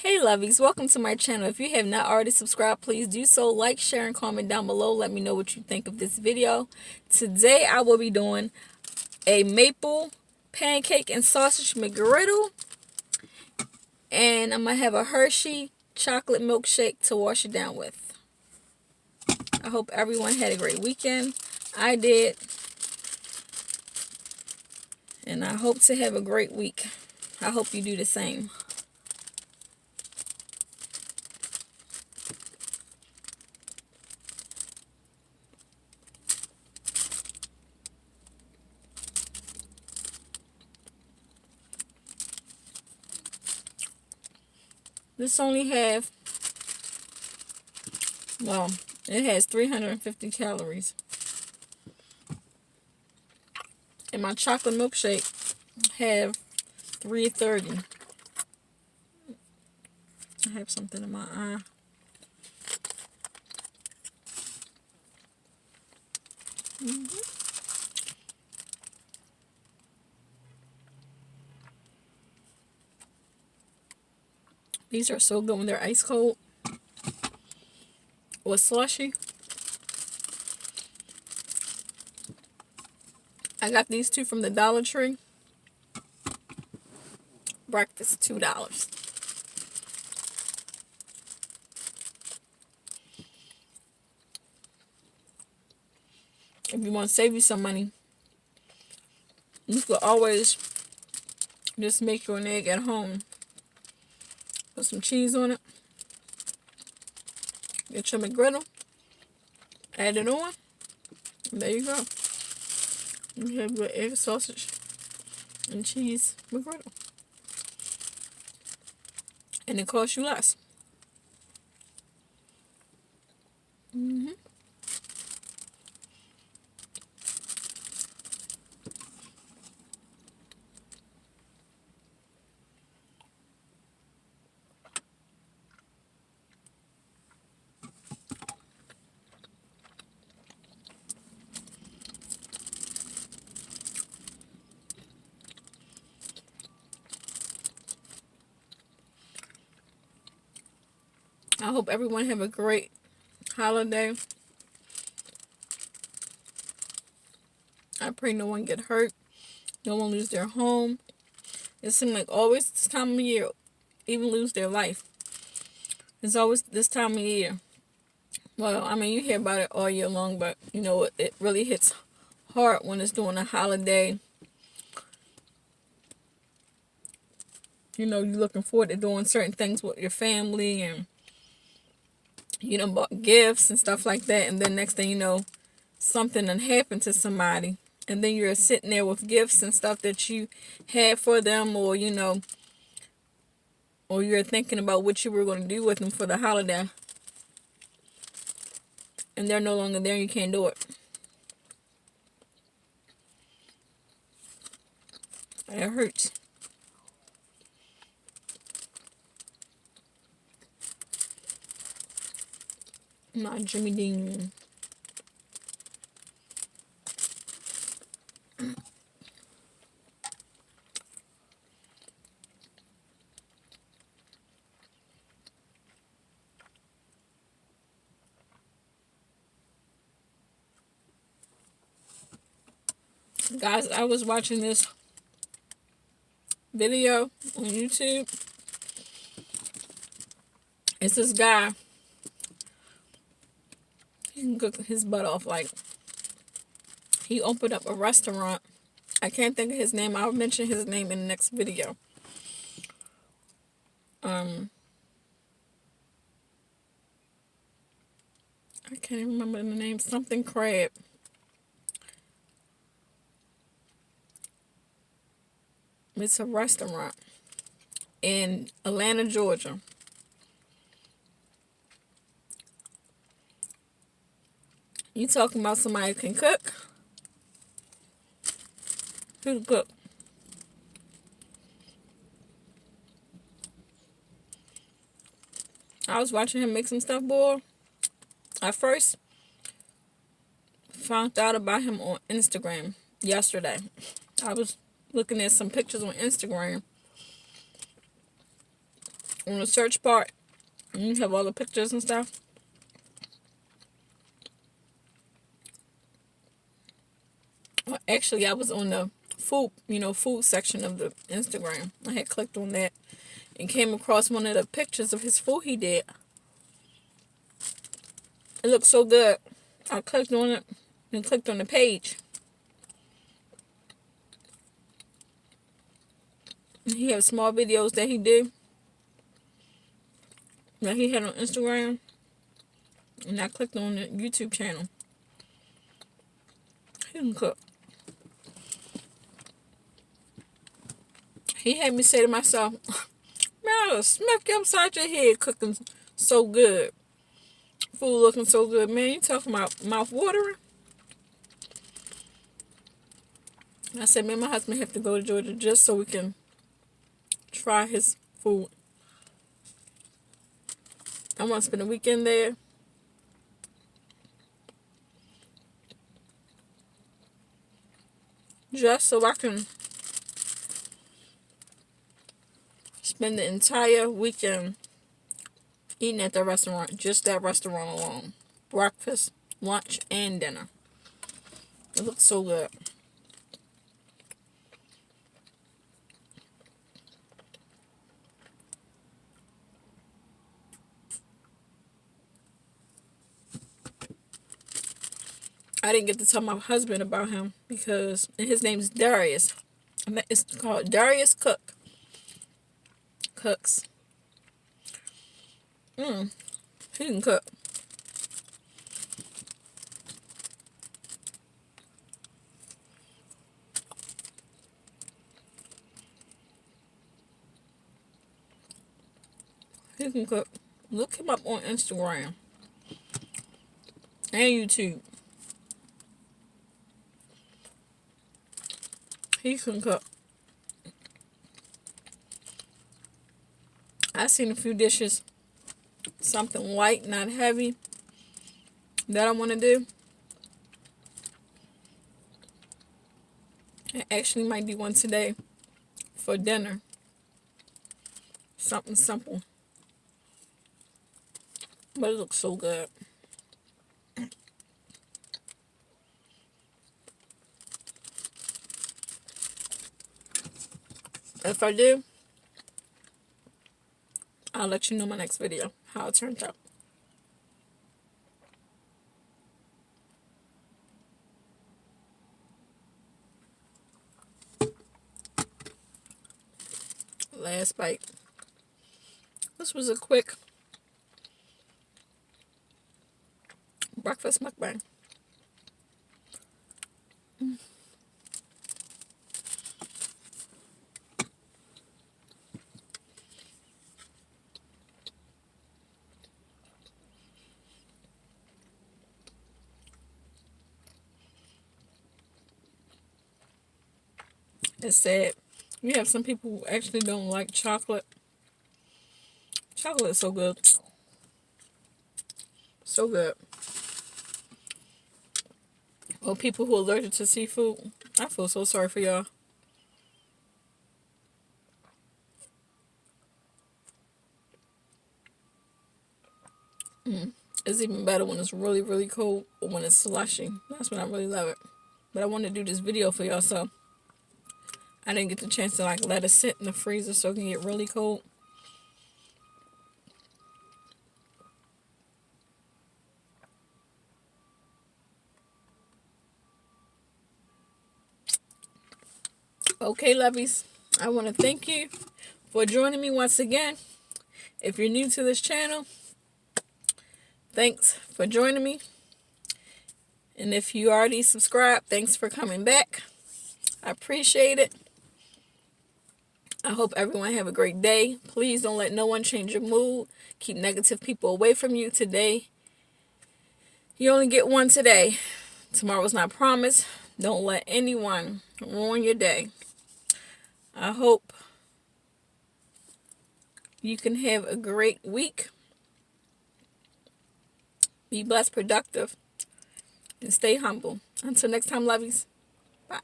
Hey lovies, welcome to my channel. If you have not already subscribed, please do so. Like, share, and comment down below. Let me know what you think of this video. Today I will be doing a maple pancake and sausage McGriddle. And I'm going to have a Hershey chocolate milkshake to wash it down with. I hope everyone had a great weekend. I did. And I hope to have a great week. I hope you do the same. This only have, well, it has 350 calories. And my chocolate milkshake have 330. I have something in my eye. These are so good when they're ice cold or slushy. I got these two from the Dollar Tree. Breakfast, $2. If you want to save you some money, you could always just make your egg at home. Put some cheese on it. Get your McGriddle. Add it on. And there you go. You have your egg, sausage, and cheese McGriddle. And it costs you less. I hope everyone have a great holiday. I pray no one get hurt. No one lose their home. It seems like always this time of year, even lose their life. It's always this time of year. Well, I mean, you hear about it all year long, but, you know, it really hits hard when it's during a holiday. You know, you're looking forward to doing certain things with your family and, you know, bought gifts and stuff like that. And then next thing you know, something done happened to somebody. And then you're sitting there with gifts and stuff that you had for them, or, you know, or you're thinking about what you were going to do with them for the holiday. And they're no longer there and you can't do it. It hurts. Not Jimmy Dean. Guys, I was watching this video on YouTube. It's this guy. He can cook his butt off. Like, he opened up a restaurant. I can't think of his name. I'll mention his name in the next video. I can't even remember the name. Something Crab. It's a restaurant in Atlanta, Georgia. You talking about somebody who can cook? Who can cook? I was watching him make some stuff, boy. I first found out about him on Instagram yesterday. I was looking at some pictures on Instagram. on the search part, and you have all the pictures and stuff. Well, actually, I was on the food section of the Instagram. I had clicked on that and came across one of the pictures of his food he did. It looked so good. I clicked on it and clicked on the page. And he had small videos that he did that he had on Instagram. And I clicked on the YouTube channel. He can cook. He had me say to myself, man, I'll smack you upside your head cooking so good. Food looking so good. Man, you talking about mouth watering? I said, man, my husband have to go to Georgia just so we can try his food. I want to spend a weekend there. Just so I can spend the entire weekend eating at that restaurant. Just that restaurant alone. Breakfast, lunch, and dinner. It looks so good. I didn't get to tell my husband about him because his name's Darius. It's called Darius Cooks. He can cook. He can cook. Look him up on Instagram and YouTube. He can cook. I've seen a few dishes, something light, not heavy, that I want to do. I actually might do one today for dinner. Something simple. But it looks so good. If I do, I'll let you know my next video, how it turns out. Last bite. This was a quick breakfast mukbang. It's sad. You have some people who actually don't like chocolate. Chocolate is so good. So good. Or people who are allergic to seafood. I feel so sorry for y'all. It's even better when it's really, really cold or when it's slushy. That's when I really love it. But I want to do this video for y'all, so I didn't get the chance to let it sit in the freezer so it can get really cold. Okay, lovies, I want to thank you for joining me once again. If you're new to this channel, thanks for joining me. And if you already subscribed, thanks for coming back. I appreciate it. I hope everyone have a great day. Please don't let no one change your mood. Keep negative people away from you today. You only get one today. Tomorrow's not promised. Don't let anyone ruin your day. I hope you can have a great week. Be blessed, productive, and stay humble. Until next time, lovies. Bye.